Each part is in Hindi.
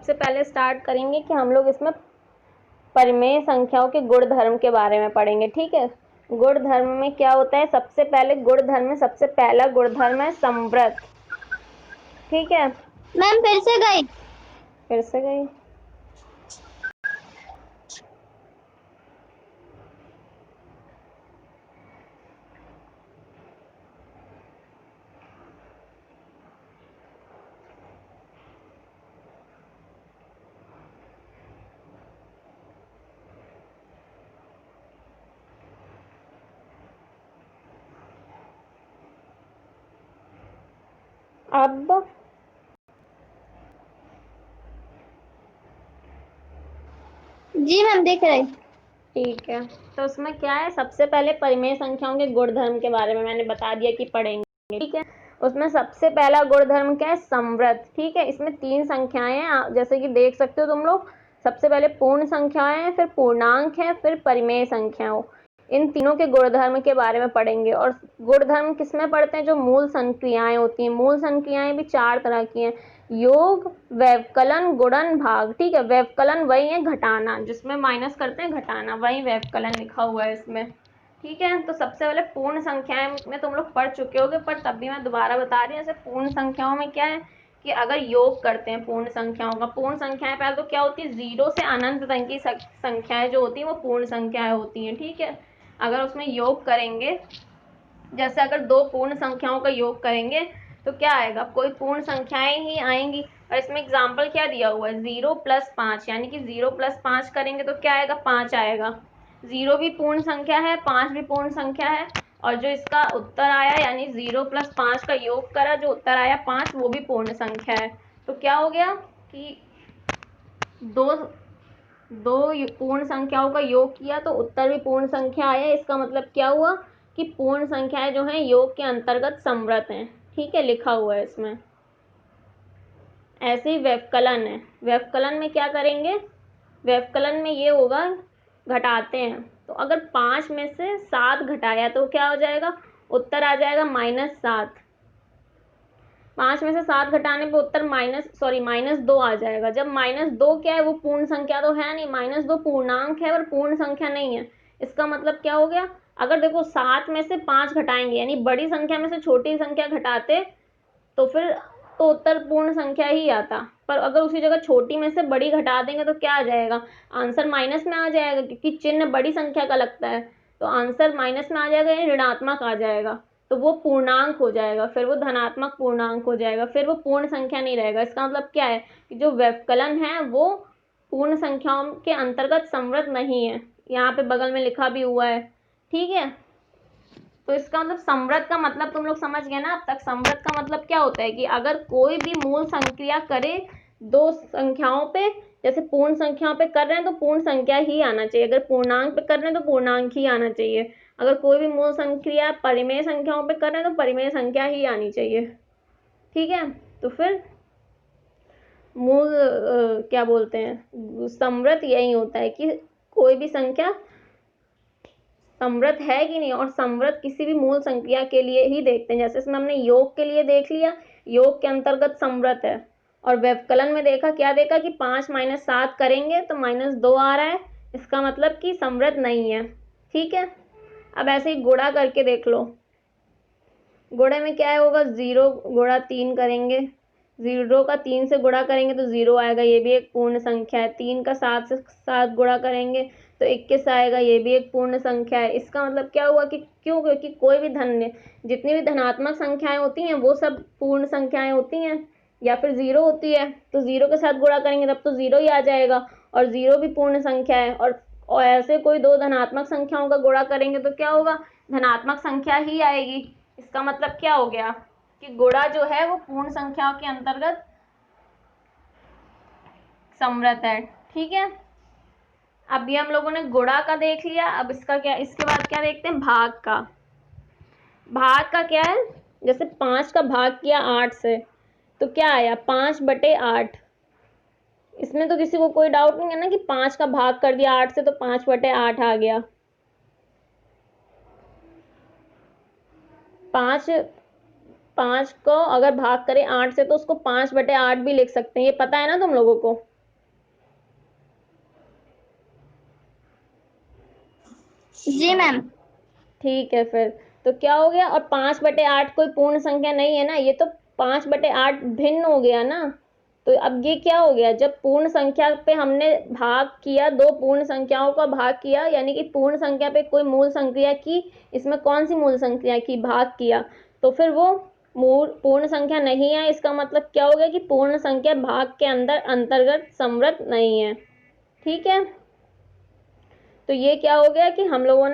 सबसे पहले स्टार्ट करेंगे कि हम लोग इसमें परिमेय संख्याओं के गुणधर्म के बारे में पढ़ेंगे। ठीक है, गुणधर्म में क्या होता है, सबसे पहले गुणधर्म में सबसे पहला गुणधर्म है समवृत। ठीक है, मैम फिर से गई। फिर से गई। अब जी मैम देख रहे। ठीक है, तो उसमें क्या है, सबसे पहले परिमेय संख्याओं के गुणधर्म के बारे में मैंने बता दिया कि पढ़ेंगे। ठीक है, उसमें सबसे पहला गुणधर्म क्या है, समवृत। ठीक है, इसमें 3 संख्याएं हैं, जैसे कि देख सकते हो तुम लोग। सबसे पहले पूर्ण संख्याएं हैं, फिर पूर्णांक है, फिर परिमेय संख्याओं। इन तीनों के गुणधर्म के बारे में पढ़ेंगे। और गुणधर्म किसमें पढ़ते हैं, जो मूल संक्रियाएं होती हैं। मूल संक्रियाएं भी 4 तरह की हैं, योग, व्यवकलन, गुणन, भाग। ठीक है, व्यवकलन वही है घटाना, जिसमें माइनस करते हैं घटाना, वही व्यवकलन लिखा हुआ है इसमें। ठीक है, तो सबसे पहले पूर्ण संख्याएं में तुम लोग पढ़ चुके होगे, पर तब भी मैं दोबारा बता रही हूँ। जैसे पूर्ण संख्याओं में क्या है कि अगर योग करते हैं पूर्ण संख्याओं का, पूर्ण संख्याएं पहले तो क्या होती है, 0 से अनंत तक की संख्याएं जो होती हैं वो पूर्ण संख्याएं होती हैं। ठीक है, अगर उसमें योग करेंगे, जैसे अगर 2 पूर्ण संख्याओं का योग करेंगे तो क्या आएगा, कोई पूर्ण संख्याएं ही आएंगी। और इसमें एग्जाम्पल क्या दिया हुआ है, 0 + 5, यानी कि 0 + 5 करेंगे तो क्या आएगा, 5 आएगा। 0 भी पूर्ण संख्या है, 5 भी पूर्ण संख्या है, और जो इसका उत्तर आया यानी 0 + 5 का योग करा, जो उत्तर आया 5, वो भी पूर्ण संख्या है। तो क्या हो गया कि दो पूर्ण संख्याओं का योग किया तो उत्तर भी पूर्ण संख्या आया। इसका मतलब क्या हुआ कि पूर्ण संख्याएं जो हैं योग के अंतर्गत समवृत हैं। ठीक है, लिखा हुआ है इसमें। ऐसे ही व्यवकलन है, व्यवकलन में क्या करेंगे, व्यवकलन में ये होगा, घटाते हैं तो अगर 5 में से 7 घटाया तो क्या हो जाएगा, उत्तर आ जाएगा -7। 5 में से 7 घटाने पे उत्तर -2 आ जाएगा। जब -2 क्या है, वो पूर्ण संख्या तो है नहीं, -2 पूर्णांक है और पूर्ण संख्या नहीं है। इसका मतलब क्या हो गया, अगर देखो 7 में से 5 घटाएंगे यानी बड़ी संख्या में से छोटी संख्या घटाते तो फिर तो उत्तर पूर्ण संख्या ही आता, पर अगर उसी जगह छोटी में से बड़ी घटा देंगे तो क्या आ जाएगा, आंसर माइनस में आ जाएगा, क्योंकि चिन्ह बड़ी संख्या का लगता है। तो आंसर माइनस में आ जाएगा यानी ऋणात्मक आ जाएगा, तो वो पूर्णांक हो जाएगा, फिर वो धनात्मक पूर्णांक हो जाएगा, फिर वो पूर्ण संख्या नहीं रहेगा। इसका मतलब क्या है कि जो व्यवकलन है वो पूर्ण संख्याओं के अंतर्गत समवृत नहीं है, यहाँ पे बगल में लिखा भी हुआ है। ठीक है, तो इसका मतलब समवृत का मतलब तुम लोग समझ गए ना अब तक। समवृत का मतलब क्या होता है कि अगर कोई भी मूल संक्रिया करे 2 संख्याओं पे, जैसे पूर्ण संख्याओं पे कर रहे हैं तो पूर्ण संख्या ही आना चाहिए, अगर पूर्णांक पे कर रहे हैं तो पूर्णांक ही आना चाहिए, अगर कोई भी मूल संक्रिया परिमेय संख्याओं पे कर रहे हैं तो परिमेय संख्या ही आनी चाहिए। ठीक है, तो फिर मूल क्या बोलते हैं, समवृत यही होता है कि कोई भी संख्या समवृत है कि नहीं, और समवृत किसी भी मूल संख्या के लिए ही देखते हैं। जैसे इसमें हमने योग के लिए देख लिया, योग के अंतर्गत समवृत है। और व्यवकलन में देखा, क्या देखा कि 5 - 7 करेंगे तो -2 आ रहा है, इसका मतलब कि समवृत नहीं है। ठीक है, अब ऐसे ही गुणा करके देख लो। गुणे में क्या होगा, 0 × 3 करेंगे, 0 का 3 से गुणा करेंगे तो 0 आएगा, ये भी एक पूर्ण संख्या है। 3 का 7 से 7 गुणा करेंगे तो 21 आएगा, ये भी एक पूर्ण संख्या है। इसका मतलब क्या हुआ कि क्यों, क्योंकि कोई भी जितनी भी धनात्मक संख्याएं होती हैं वो सब पूर्ण संख्याएं होती हैं, या फिर 0 होती है तो 0 के साथ गुणा करेंगे तब तो 0 ही आ जाएगा, और 0 भी पूर्ण संख्या है। और ऐसे कोई 2 धनात्मक संख्याओं का गुणा करेंगे तो क्या होगा, धनात्मक संख्या ही आएगी। इसका मतलब क्या हो गया कि गुणा जो है वो पूर्ण संख्याओं के अंतर्गत समवृत है। ठीक है, अभी हम लोगों ने गुणा का देख लिया, अब इसका क्या, इसके बाद क्या देखते हैं, भाग का। भाग का क्या है, जैसे 5 का भाग किया 8 से तो क्या आया, 5/8। इसमें तो किसी को कोई डाउट नहीं है ना कि 5 का भाग कर दिया 8 से तो 5/8 आ गया। 5 को अगर भाग करें 8 से तो उसको 5/8 भी लिख सकते हैं, ये पता है ना तुम लोगों को। जी मैम। ठीक है फिर, तो क्या हो गया, और 5/8 कोई पूर्ण संख्या नहीं है ना, ये तो 5/8 भिन्न हो गया ना। तो अब ये क्या हो गया, जब पूर्ण संख्या पे हमने भाग किया, दो पूर्ण संख्याओं का भाग किया, यानी कि पूर्ण संख्या पे कोई मूल संख्या की, इसमें कौन सी मूल संख्या की भाग किया, तो फिर वो मूल पूर्ण संख्या नहीं है। इसका मतलब क्या हो गया कि पूर्ण संख्या भाग के अंदर अंतर्गत समृत नहीं है। ठीक है, तो ये क्या हो गया कि हम लोगों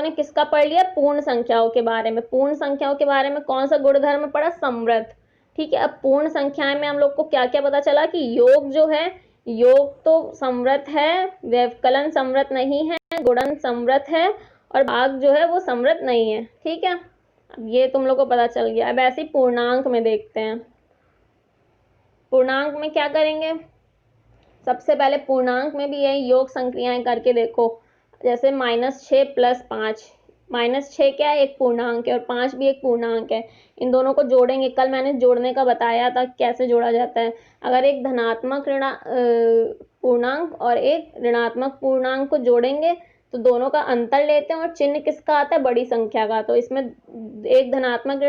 ने किसका पढ़ लिया, पूर्ण संख्याओं के बारे में। पूर्ण संख्याओं के बारे में कौन सा गुणधर्म पढ़ा, समृद्ध। ठीक है, अब पूर्ण संख्याएं में हम लोग को क्या क्या पता चला कि योग जो है, योग तो समृद्ध है, व्यवकलन समृद्ध नहीं है, गुणन समृद्ध है, और भाग जो है वो समृद्ध नहीं है। ठीक है, अब ये तुम लोग को पता चल गया। अब ऐसे ही पूर्णांक में देखते हैं। पूर्णांक में क्या करेंगे, सबसे पहले पूर्णांक में भी यही योग संक्रियाएं करके देखो। जैसे -6 + 5, -6 क्या है, एक पूर्णांक है, और 5 भी एक पूर्णांक है। इन दोनों को जोड़ेंगे, कल मैंने जोड़ने का बताया था कैसे जोड़ा जाता है। अगर एक धनात्मक पूर्णांक और एक ऋणात्मक पूर्णांक को जोड़ेंगे तो दोनों का अंतर लेते हैं, और चिन्ह किसका आता है, बड़ी संख्या का। तो इसमें एक धनात्मक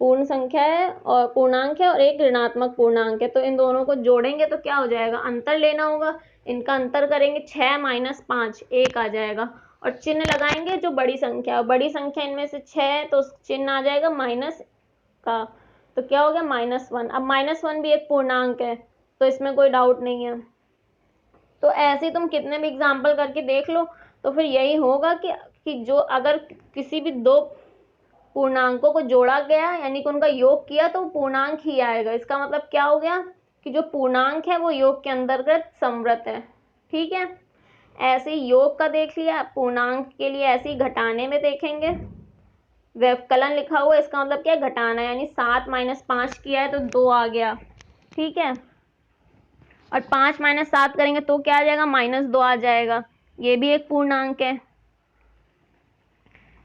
पूर्ण संख्या है और पूर्णांक है, और एक ऋणात्मक पूर्णांक है। तो इन दोनों को जोड़ेंगे तो क्या हो जाएगा, अंतर लेना होगा। इनका अंतर करेंगे, 6 - 5 1 आ जाएगा, और चिन्ह लगाएंगे जो बड़ी संख्या, बड़ी संख्या इनमें से 6 है तो चिन्ह आ जाएगा माइनस का। तो क्या हो गया, -1। अब -1 भी एक पूर्णांक है, तो इसमें कोई डाउट नहीं है। तो ऐसे ही तुम कितने भी एग्जाम्पल करके देख लो, तो फिर यही होगा कि जो अगर किसी भी दो पूर्णांकों को जोड़ा गया, यानी कि उनका योग किया, तो पूर्णांक ही आएगा। इसका मतलब क्या हो गया कि जो पूर्णांक है वो योग के अंतर्गत समृत है। ठीक है, ऐसे ही योग का देख लिया, पूर्णांक के लिए ऐसे ही घटाने में देखेंगे। व्यवकलन लिखा हुआ है, इसका मतलब क्या है, घटाना, यानी 7 - 5 किया है तो 2 आ गया। ठीक है, और 5 - 7 करेंगे तो क्या आ जाएगा, -2 आ जाएगा, ये भी एक पूर्णांक है।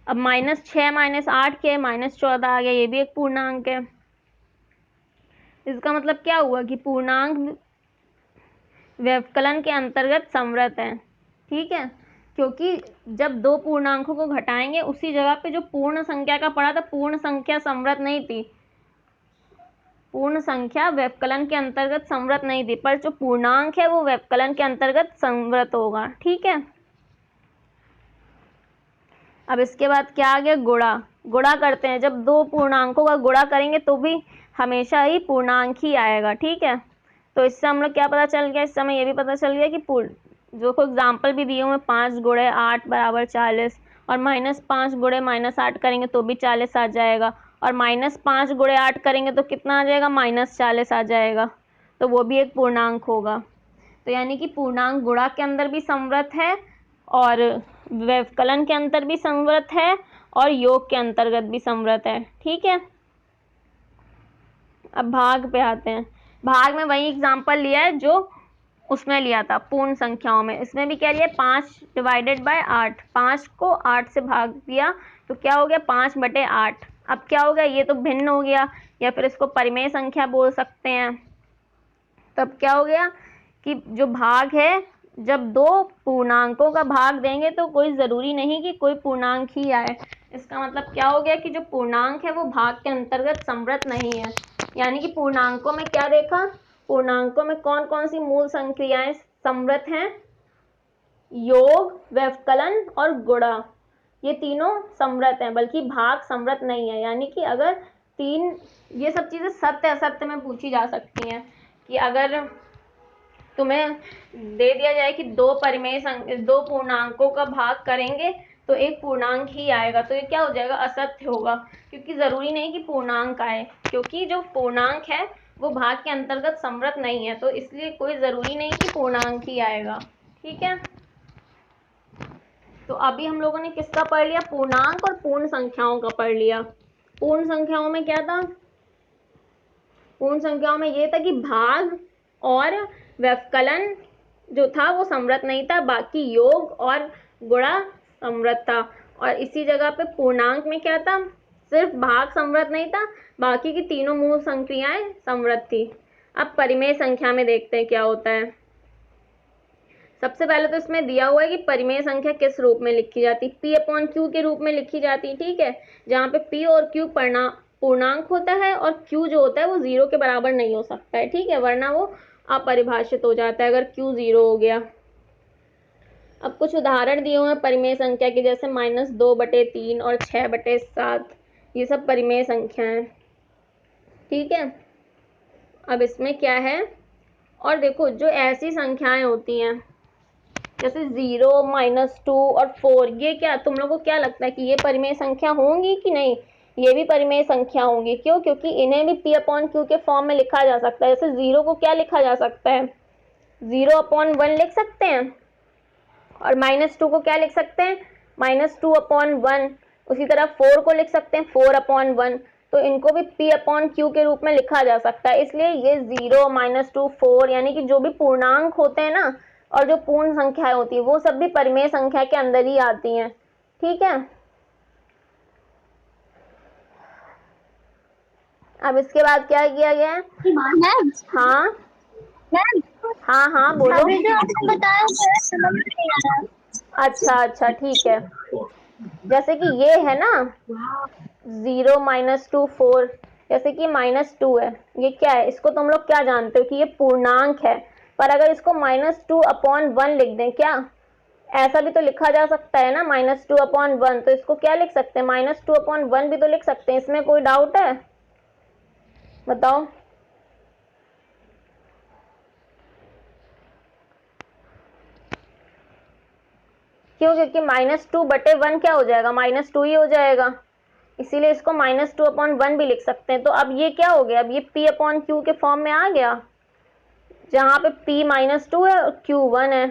अब -6 - 8 के -14 आ गया, ये भी एक पूर्णांक है। इसका मतलब क्या हुआ कि पूर्णांक व्यवकलन के अंतर्गत समृत है। ठीक है, क्योंकि जब दो पूर्णांकों को घटाएंगे, उसी जगह पे जो पूर्ण संख्या का पड़ा था, पूर्ण संख्या समृत नहीं थी, पूर्ण संख्या व्यवकलन के अंतर्गत समृत नहीं थी, पर जो पूर्णांक है वो व्यवकलन के अंतर्गत समृत होगा। ठीक है, अब इसके बाद क्या आ गया, गुणा। गुणा करते हैं, जब दो पूर्णांकों का गुणा करेंगे तो भी हमेशा ही पूर्णांक ही आएगा। ठीक है, तो इससे हम लोग क्या पता चल गया, इस समय ये भी पता चल गया कि जो को एग्जाम्पल भी दिए हुए 5 × 8 = 40, और -5 × -8 करेंगे तो भी 40 आ जाएगा, और -5 × 8 करेंगे तो कितना आ जाएगा, -40 आ जाएगा, तो वो भी एक पूर्णांक होगा। तो यानी कि पूर्णांक गुणा के अंदर भी समृत है, और व्यवकलन के अंतर भी समृत है, और योग के अंतर्गत भी समृत है। ठीक है, अब भाग पे आते हैं। भाग में वही एग्जाम्पल लिया है जो उसमें लिया था पूर्ण संख्याओं में। इसमें भी क्या लिया, 5/8, 5 को 8 से भाग दिया तो क्या हो गया, 5/8। अब क्या हो गया, ये तो भिन्न हो गया, या फिर इसको परिमेय संख्या बोल सकते हैं। तब क्या हो गया कि जो भाग है, जब दो पूर्णांकों का भाग देंगे तो कोई ज़रूरी नहीं कि कोई पूर्णांक ही आए। इसका मतलब क्या हो गया कि जो पूर्णांक है वो भाग के अंतर्गत समृत नहीं है। यानी कि पूर्णांकों में क्या देखा, पूर्णांकों में कौन कौन सी मूल संक्रियाएं समृत हैं, योग, व्यवकलन और गुणा, ये तीनों समृत हैं, बल्कि भाग समृत नहीं है। यानी कि अगर तीन, ये सब चीज़ें सत्य असत्य में पूछी जा सकती हैं, कि अगर तुम्हें दे दिया जाए कि दो पूर्णांकों का भाग करेंगे तो एक पूर्णांक ही आएगा, तो ये क्या हो जाएगा, असत्य होगा, क्योंकि ज़रूरी नहीं कि पूर्णांक आए, क्योंकि जो पूर्णांक है वो भाग के अंतर्गत समृत नहीं है, तो इसलिए कोई ज़रूरी नहीं कि पूर्णांक ही आएगा। ठीक है, तो अभी हम लोगों ने किसका पढ़ लिया, पूर्णांक और पूर्ण संख्याओं का पढ़ लिया। पूर्ण संख्याओं में क्या था, पूर्ण संख्याओं में ये था कि भाग और व्यवकलन जो था वो समृत नहीं था, बाकी योग और गुणा समृत था। और इसी जगह पे पूर्णांक में क्या था, सिर्फ भाग समृत नहीं था, बाकी की तीनों मूल संक्रियाएं समृत थी। अब परिमेय संख्या में देखते हैं क्या होता है। सबसे पहले तो इसमें दिया हुआ है कि परिमेय संख्या किस रूप में लिखी जाती, p अपॉन q के रूप में लिखी जाती है, ठीक है, जहाँ पे p और q पूर्णांक होता है और q जो होता है वो 0 के बराबर नहीं हो सकता है, ठीक है, वरना वो अपरिभाषित हो जाता है अगर q 0 हो गया। अब कुछ उदाहरण दिए हुए हैं परिमेय संख्या के, जैसे -2/3 और 6/7, ये सब परिमेय संख्या है, ठीक है। अब इसमें क्या है, और देखो जो ऐसी संख्याएं होती हैं जैसे 0, -2 और 4, ये क्या तुम लोगों को क्या लगता है कि ये परिमेय संख्या होंगी कि नहीं? ये भी परिमेय संख्या होंगी। क्यों? क्योंकि इन्हें भी p अपॉन q के फॉर्म में लिखा जा सकता है। जैसे 0 को क्या लिखा जा सकता है? 0/1 लिख सकते हैं, और -2 को क्या लिख सकते हैं? -2/1। उसी तरह 4 को लिख सकते हैं 4/1। तो इनको भी p अपॉन q के रूप में लिखा जा सकता है। इसलिए ये 0, -2, 4 यानी कि जो भी पूर्णांक होते हैं ना, और जो पूर्ण संख्याएं होती है, वो सब भी परिमेय संख्या के अंदर ही आती हैं, ठीक है। अब इसके बाद क्या किया गया है? मैम हाँ मैम हाँ हाँ बोलो। अभी जो आपने बताया वो समझ में नहीं आ रहा। अच्छा अच्छा ठीक है, जैसे कि ये है ना 0, -2, 4, जैसे कि -2 है, ये क्या है? इसको तुम लोग क्या जानते हो कि ये पूर्णांक है, पर अगर इसको -2/1 लिख दें, क्या ऐसा भी तो लिखा जा सकता है ना, -2/1, तो इसको क्या लिख सकते हैं? -2/1 भी तो लिख सकते हैं। इसमें कोई डाउट है? बताओ। क्यों? क्योंकि -2/1 क्या हो जाएगा? -2 ही हो जाएगा, इसीलिए इसको -2/1 भी लिख सकते हैं। तो अब ये क्या हो गया? अब ये p अपॉन q के फॉर्म में आ गया, जहां पे p -2 है और q 1 है।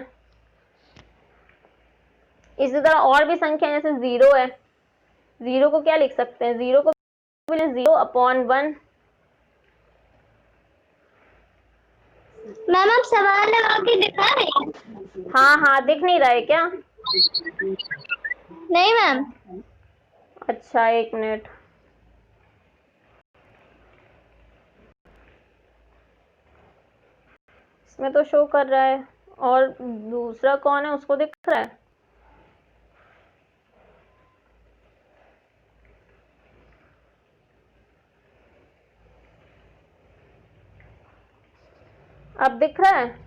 इसी तरह और भी संख्या जैसे 0 है, 0 को क्या लिख सकते हैं? 0 को 0/1। मैम आप सवाल लगा के दिखा रहे हैं? हाँ हाँ, दिख नहीं रहा है क्या? नहीं मैम। अच्छा एक मिनट, इसमें तो शो कर रहा है, और दूसरा कौन है उसको दिख रहा है? अब दिख रहा है?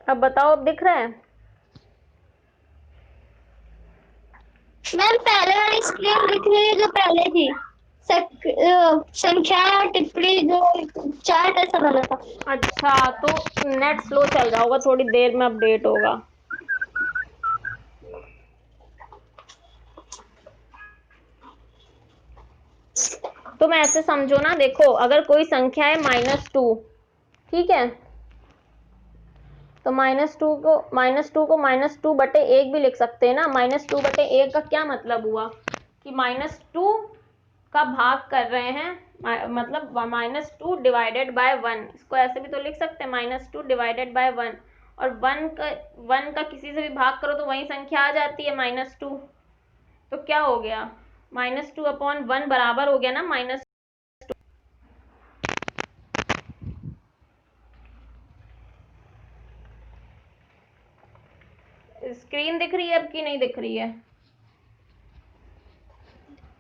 अब बताओ, अब दिख रहा है? मैम पहले वाली स्क्रीन दिख रही है जो पहले थी, संख्या और टिप्पणी जो चार्ट ऐसा बना था। अच्छा, तो नेट स्लो चल रहा होगा, थोड़ी देर में अपडेट होगा। तुम ऐसे समझो ना, देखो अगर कोई संख्या है -2, ठीक है, तो -2 को भी लिख सकते हैं ना। -2/1 का क्या मतलब हुआ कि -2 का भाग कर रहे हैं, मतलब -2 डिवाइडेड बाय 1, इसको ऐसे भी तो लिख सकते हैं -2 डिवाइडेड बाय 1, और 1 का किसी से भी भाग करो तो वही संख्या आ जाती है -2। तो क्या हो गया? -2/1 बराबर हो गया ना माइनस। स्क्रीन दिख रही है अब कि नहीं दिख रही है?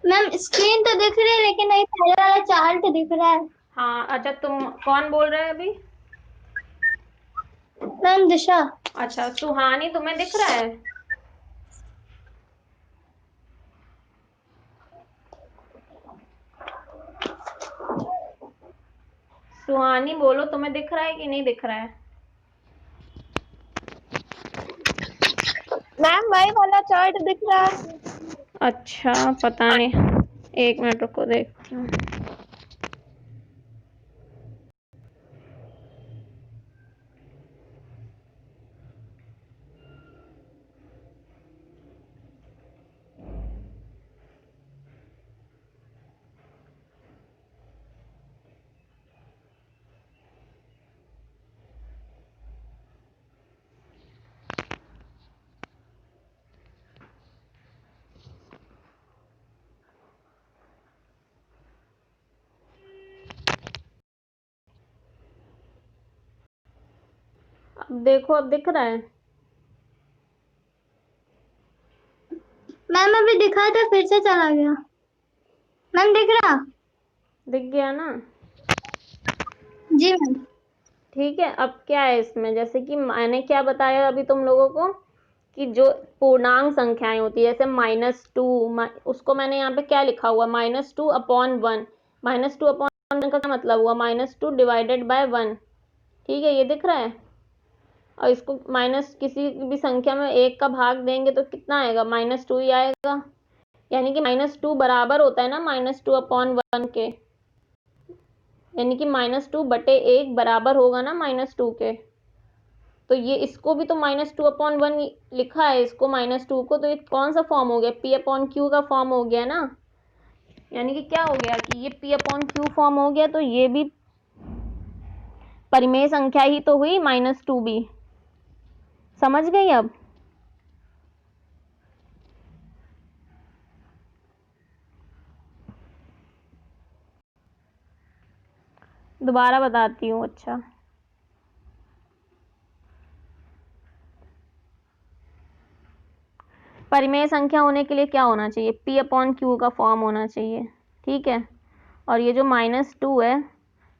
मैम स्क्रीन तो दिख रही है लेकिन नहीं, पहले वाला चार्ट दिख रहा है। हाँ अच्छा, तुम कौन बोल रहे हैं अभी? मैम दिशा। अच्छा सुहानी, तुम्हें दिख रहा है? सुहानी बोलो, तुम्हें दिख रहा है कि नहीं दिख रहा है? मैम वही वाला चार्ट दिख रहा है। अच्छा पता नहीं, एक मिनट रुको देखती हूँ। अब देखो, अब दिख रहा है? मैम अभी दिखा था फिर से चला गया। मैम दिख रहा? दिख गया ना? जी मैम। ठीक है, अब क्या है इसमें, जैसे कि मैंने क्या बताया अभी तुम लोगों को कि जो पूर्णांक संख्याएं होती है, जैसे -2, उसको मैंने यहाँ पे क्या लिखा हुआ, -2/1। -2/1 का क्या मतलब हुआ, -2 डिवाइडेड बाय 1। ठीक है, ये दिख रहा है? और इसको माइनस किसी भी संख्या में 1 का भाग देंगे तो कितना आएगा, -2 ही आएगा। यानी कि -2 बराबर होता है ना -2/1 के, यानी कि -2/1 बराबर होगा ना -2 के। तो ये इसको भी तो -2/1 लिखा है, इसको -2 को, तो ये कौन सा फॉर्म हो गया, P/Q का फॉर्म हो गया ना। यानी कि क्या हो गया कि ये P/Q फॉर्म हो गया, तो ये भी परिमेय संख्या ही तो हुई, -2 भी। समझ गई अब? दोबारा बताती हूँ। अच्छा, परिमेय संख्या होने के लिए क्या होना चाहिए, P/Q का फॉर्म होना चाहिए। ठीक है, और ये जो -2 है,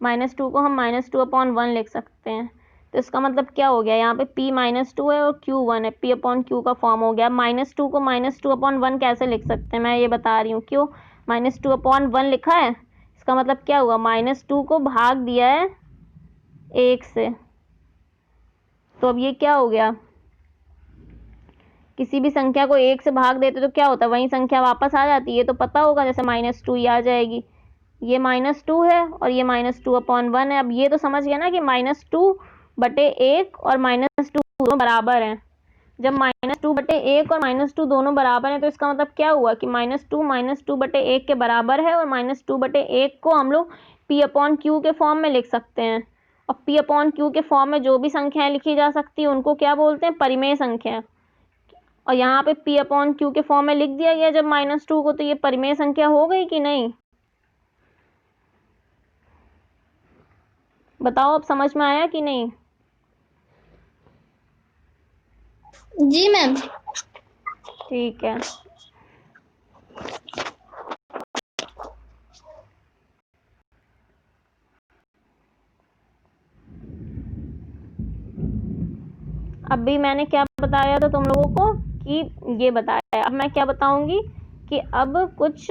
-2 को हम -2/1 लिख सकते हैं। तो इसका मतलब क्या हो गया, यहाँ पे P -2 है और Q 1 है, P/Q का फॉर्म हो गया। -2 को -2/1 कैसे लिख सकते हैं, मैं ये बता रही हूँ क्यों। -2/1 लिखा है, इसका मतलब क्या हुआ, -2 को भाग दिया है 1 से। तो अब ये क्या हो गया, किसी भी संख्या को 1 से भाग देते तो क्या होता है, वही संख्या वापस आ जाती है, ये तो पता होगा, जैसे -2 ही आ जाएगी। ये -2 है और ये -2/1 है। अब ये तो समझ गया ना कि -2/1 और -2 दोनों बराबर हैं। जब -2/1 और -2 दोनों बराबर हैं तो इसका मतलब क्या हुआ कि -2/1 के बराबर है, और -2/1 को हम लोग P/Q के फॉर्म में लिख सकते हैं। और P/Q के फॉर्म में जो भी संख्याएं लिखी जा सकती है उनको क्या बोलते हैं, परिमेय संख्या। और यहाँ पे P/Q के फॉर्म में लिख दिया गया जब -2 को, तो ये परिमेय संख्या हो गई कि नहीं, बताओ अब समझ में आया कि नहीं? जी मैम। ठीक है, अभी मैंने क्या बताया था तुम लोगों को कि ये बताया, अब मैं क्या बताऊंगी कि अब कुछ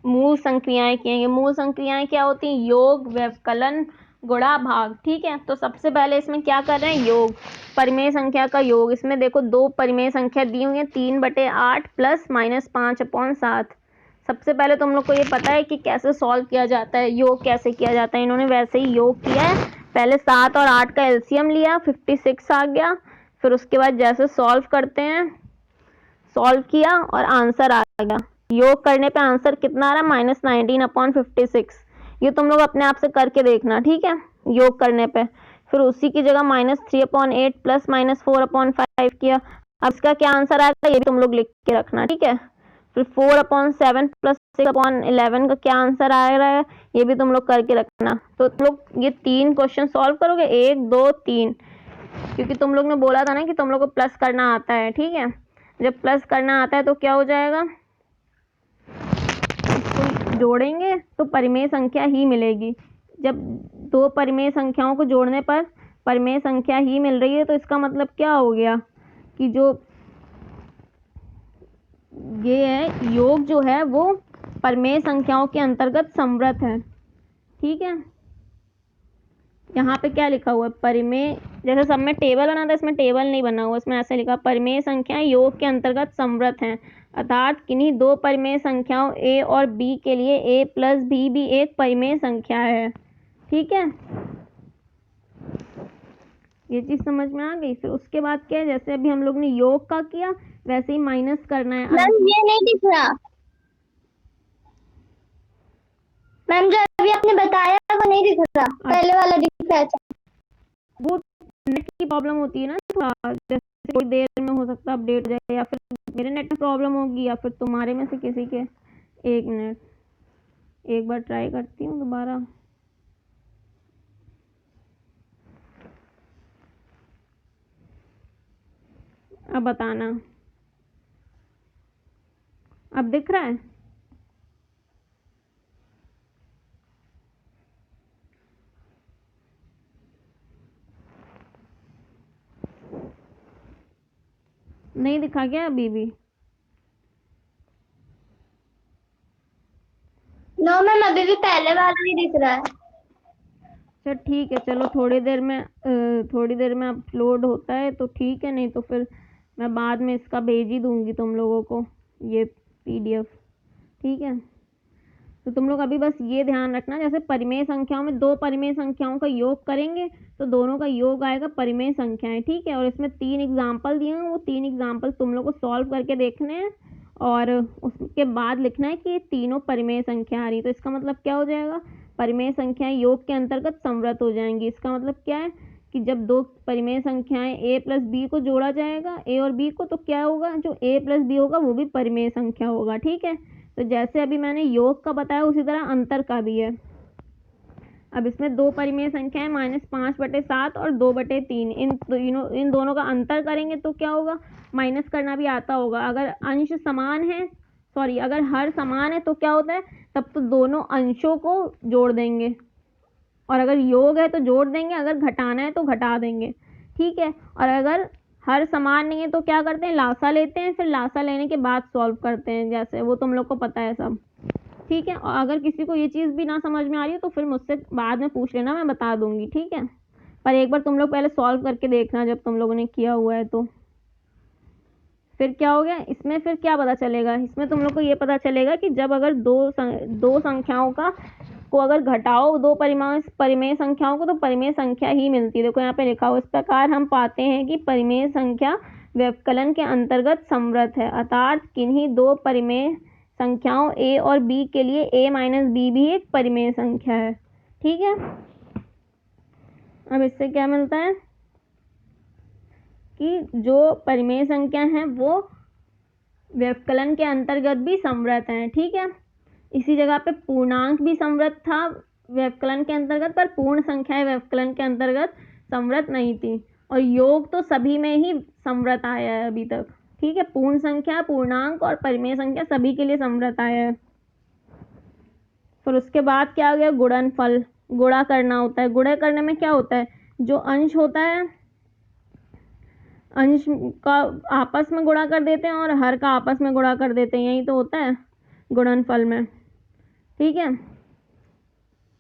मूल संक्रियाएं किएंगे। मूल संक्रियाएं क्या होती हैं, योग, व्यवकलन, गुणा, भाग। ठीक है, तो सबसे पहले इसमें क्या कर रहे हैं, योग, परिमेय संख्या का योग। इसमें देखो दो परिमेय संख्या दी हुई है, 3/8 प्लस -5/7। सबसे पहले तुम लोग को ये पता है कि कैसे सॉल्व किया जाता है, योग कैसे किया जाता है, इन्होंने वैसे ही योग किया है। पहले 7 और 8 का एलसीएम लिया, 56 आ गया। फिर उसके बाद जैसे सॉल्व करते हैं, सॉल्व किया और आंसर आ गया। योग करने पे आंसर कितना आ रहा है, -19/56। ये तुम लोग अपने आप से करके देखना, ठीक है, योग करने पे। फिर उसी की जगह -3/8 प्लस -4/5 किया। अब इसका क्या आंसर आएगा ये भी तुम लोग लिख के रखना, ठीक है। फिर 4/7 प्लस 6/11 का क्या आंसर आ रहा है ये भी तुम लोग करके रखना। तो तुम लोग ये 3 क्वेश्चन सॉल्व करोगे, 1 2 3, क्योंकि तुम लोग ने बोला था ना कि तुम लोग को प्लस करना आता है। ठीक है, जब प्लस करना आता है तो क्या हो जाएगा, इसको जोड़ेंगे तो परिमेय संख्या ही मिलेगी। जब दो परिमेय संख्याओं को जोड़ने पर परिमेय संख्या ही मिल रही है तो इसका मतलब क्या हो गया कि जो ये है योग जो है वो परिमेय संख्याओं के अंतर्गत समवर्त है। ठीक है, यहाँ पे क्या लिखा हुआ है, परिमेय, जैसे सब में टेबल बना था इसमें टेबल नहीं बना हुआ, इसमें ऐसे लिखा, परिमेय संख्याएं योग के अंतर्गत समवर्त हैं, अर्थात किन्हीं दो परिमेय संख्याओं a और b के लिए a प्लस b भी एक परिमेय संख्या है। ठीक है, ये चीज समझ में आ गई। फिर उसके बाद क्या है, जैसे अभी हम लोग ने योग का किया वैसे ही माइनस करना है। मैम ये नहीं दिख रहा। मैम जो अभी आपने बताया वो नहीं दिख रहा, पहले वाला दिख रहा है। वो नेट की प्रॉब्लम होती है ना थोड़ा, जैसे थोड़ी देर में हो सकता है अपडेट हो जाए, या फिर मेरे नेट में प्रॉब्लम होगी या फिर तुम्हारे में से किसी के। 1 मिनट, एक बार ट्राई करती हूँ दोबारा। अब बताना, अब दिख रहा है? नहीं दिखा क्या अभी भी? नो मैम, अभी भी पहले वाला ही दिख रहा है। अच्छा ठीक है, चलो थोड़ी देर में अपलोड होता है तो ठीक है, नहीं तो फिर मैं बाद में इसका भेज ही दूंगी तुम लोगों को, ये PDF। ठीक है, तो तुम लोग अभी बस ये ध्यान रखना, जैसे परिमेय संख्याओं में दो परिमेय संख्याओं का योग करेंगे तो दोनों का योग आएगा परिमेय संख्याएं। ठीक है, और इसमें 3 एग्जाम्पल दिए हैं, वो 3 एग्जाम्पल तुम लोग को सॉल्व करके देखने हैं और उसके बाद लिखना है कि ये तीनों परिमेय संख्या आ रही। तो इसका मतलब क्या हो जाएगा, परिमेय संख्याएं योग के अंतर्गत समृत हो जाएंगी। इसका मतलब क्या है कि जब दो परिमेय संख्याएं a प्लस बी को जोड़ा जाएगा, a और b को, तो क्या होगा, जो a प्लस बी होगा वो भी परिमेय संख्या होगा। ठीक है, तो जैसे अभी मैंने योग का बताया उसी तरह अंतर का भी है। अब इसमें दो परिमेय संख्याएं -5/7 और 2/3, इन दोनों का अंतर करेंगे तो क्या होगा, माइनस करना भी आता होगा। अगर अंश समान है, सॉरी अगर हर समान है तो क्या होता है, तब तो दोनों अंशों को जोड़ देंगे, और अगर योग है तो जोड़ देंगे, अगर घटाना है तो घटा देंगे। ठीक है, और अगर हर समान नहीं है तो क्या करते हैं, लासा लेते हैं, फिर लासा लेने के बाद सॉल्व करते हैं, जैसे वो तुम लोग को पता है सब। ठीक है, और अगर किसी को ये चीज़ भी ना समझ में आ रही है तो फिर मुझसे बाद में पूछ लेना, मैं बता दूंगी। ठीक है, पर एक बार तुम लोग पहले सॉल्व करके देखना जब तुम लोगों ने किया हुआ है तो। फिर क्या हो गया इसमें, फिर क्या पता चलेगा इसमें, तुम लोग को ये पता चलेगा कि जब अगर दो संख्याओं को अगर घटाओ, दो परिमेय संख्याओं को, तो परिमेय संख्या ही मिलती है। देखो यहाँ पे लिखा हुआ, इस प्रकार हम पाते हैं कि परिमेय संख्या व्यवकलन के अंतर्गत समृत है, अर्थात किन्हीं दो परिमेय संख्याओं a और b के लिए a माइनस b भी एक परिमेय संख्या है। ठीक है, अब इससे क्या मिलता है कि जो परिमेय संख्या है वो व्यवकलन के अंतर्गत भी समृत है। ठीक है, इसी जगह पे पूर्णांक भी समृत था व्यवकलन के अंतर्गत, पर पूर्ण संख्याएं व्यवकलन के अंतर्गत समृत नहीं थी, और योग तो सभी में ही समृत आया है अभी तक। ठीक है, पूर्ण संख्या, पूर्णांक और परिमेय संख्या सभी के लिए समृत आया है। फिर उसके बाद क्या आ गया, गुणनफल, गुणा करना होता है। गुणा करने में क्या होता है, जो अंश होता है अंश का आपस में गुणा कर देते हैं और हर का आपस में गुणा कर देते हैं, यही तो होता है गुणनफल में। ठीक है,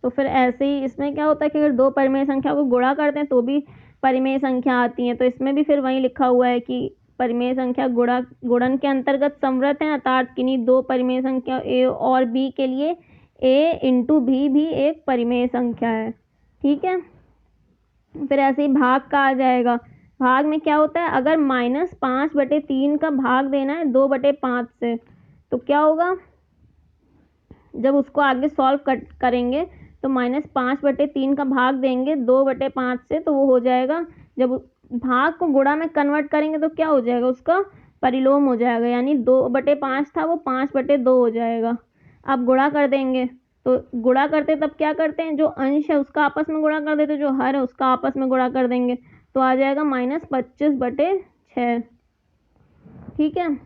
तो फिर ऐसे ही इसमें क्या होता है कि अगर दो परिमेय संख्या को गुणा करते हैं तो भी परिमेय संख्या आती है। तो इसमें भी फिर वही लिखा हुआ है कि परिमेय संख्या गुणन के अंतर्गत समृत है, अर्थात किन्हीं दो परिमेय संख्या a और b के लिए a इंटू b भी एक परिमेय संख्या है। ठीक है, फिर ऐसे ही भाग का आ जाएगा। भाग में क्या होता है, अगर -5/3 का भाग देना है 2/5 से, तो क्या होगा, जब उसको आगे सॉल्व करेंगे तो -5/3 का भाग देंगे 2/5 से, तो वो हो जाएगा, जब भाग को गुणा में कन्वर्ट करेंगे तो क्या हो जाएगा, उसका परिलोम हो जाएगा, यानी 2/5 था वो 5/2 हो जाएगा। अब गुणा कर देंगे, तो गुणा करते तब क्या करते हैं, जो अंश है उसका आपस में गुणा कर देते, जो हर है उसका आपस में गुणा कर देंगे, तो आ जाएगा -25/6। ठीक है,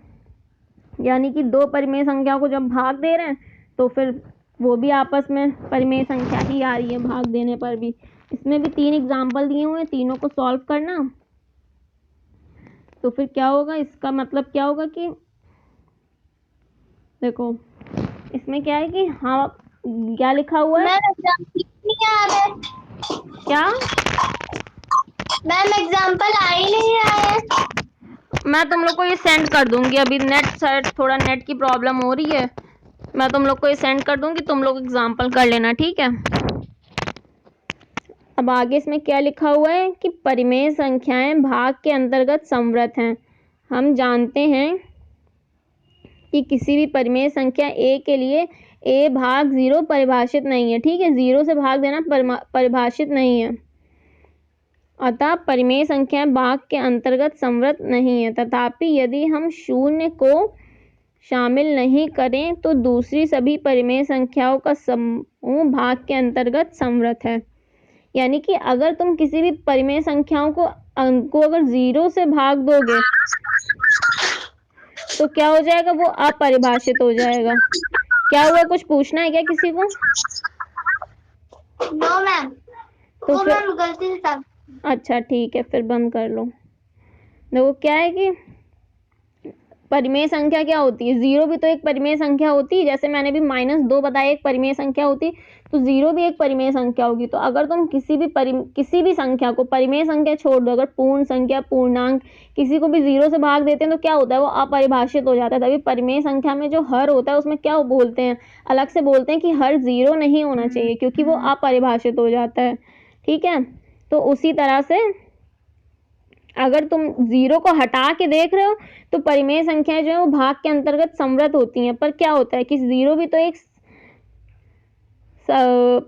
यानी कि दो परिमेय संख्या को जब भाग दे रहे हैं तो फिर वो भी आपस में परिमेय संख्या ही आ रही है भाग देने पर भी। इसमें भी 3 एग्जाम्पल दिए हुए हैं, तीनों को सॉल्व करना। तो फिर क्या होगा, इसका मतलब क्या होगा कि देखो इसमें क्या है कि हाँ, क्या लिखा हुआ है, मैम एग्जाम्पल नहीं आ रहे। क्या मैम एग्जाम्पल आ ही नहीं रहा है। मैं तुम लोग को ये सेंड कर दूंगी, अभी थोड़ा नेट की प्रॉब्लम हो रही है, मैं तुम लोग को ये सेंड कर दूंगी, तुम लोग एग्जाम्पल कर लेना। ठीक है, अब आगे इसमें क्या लिखा हुआ है कि परिमेय संख्याएं भाग के अंतर्गत समृत हैं। हम जानते हैं कि किसी भी परिमेय संख्या a के लिए a भाग 0 परिभाषित नहीं है। ठीक है, 0 से भाग देना परिभाषित नहीं है, अतः परिमेय संख्याएं भाग के अंतर्गत समृत नहीं है। तथापि यदि हम शून्य को शामिल नहीं करें तो दूसरी सभी परिमेय संख्याओं का समूह भाग के अंतर्गत समृत है। यानी कि अगर तुम किसी भी परिमेय संख्याओं को अगर 0 से भाग दोगे तो क्या हो जाएगा, वो अपरिभाषित हो जाएगा। क्या हुआ, कुछ पूछना है क्या किसी को? नो मैम, तो वो फिर मैम गलती से था। अच्छा ठीक है, फिर बंद कर लो। देखो क्या है कि परिमेय संख्या क्या होती है, जीरो भी तो एक परिमेय संख्या होती है। जैसे मैंने भी -2 बताया एक परिमेय संख्या होती, तो जीरो भी एक परिमेय संख्या होगी। तो अगर तुम किसी भी संख्या को, परिमेय संख्या छोड़ दो, अगर पूर्ण संख्या, पूर्णांक किसी को भी जीरो से भाग देते हैं तो क्या होता है, वो अपरिभाषित हो जाता है। तभी परिमेय संख्या में जो हर होता है उसमें क्या बोलते हैं, अलग से बोलते हैं कि हर जीरो नहीं होना चाहिए, क्योंकि वो अपरिभाषित हो जाता है। ठीक है, तो उसी तरह से अगर तुम जीरो को हटा के देख रहे हो तो परिमेय संख्याएं जो है वो भाग के अंतर्गत समृद्ध होती हैं। पर क्या होता है कि जीरो भी तो एक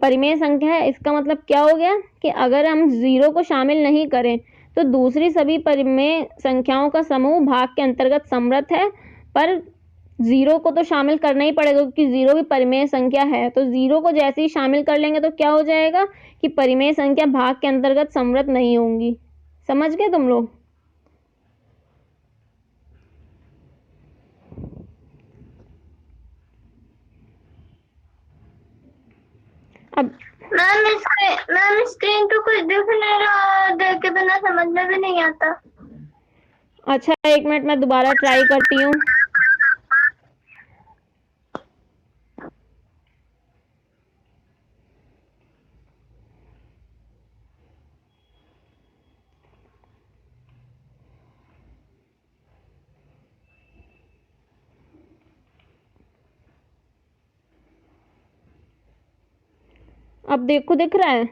परिमेय संख्या है। इसका मतलब क्या हो गया कि अगर हम जीरो को शामिल नहीं करें तो दूसरी सभी परिमेय संख्याओं का समूह भाग के अंतर्गत समृद्ध है, पर जीरो को तो शामिल करना ही पड़ेगा क्योंकि जीरो भी परिमेय संख्या है। तो जीरो को जैसे ही शामिल कर लेंगे तो क्या हो जाएगा कि परिमेय संख्या भाग के अंतर्गत समृद्ध नहीं होंगी। समझ गए तुम लोग? अब मैम स्क्रीन पे कुछ दिख नहीं रहा, देख के बिना समझ में भी नहीं आता। अच्छा, एक मिनट मैं दोबारा ट्राई करती हूँ। अब देखो, दिख रहा है?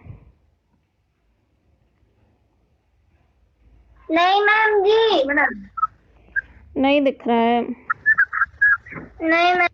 नहीं मैम जी, नहीं दिख रहा है। नहीं मैम।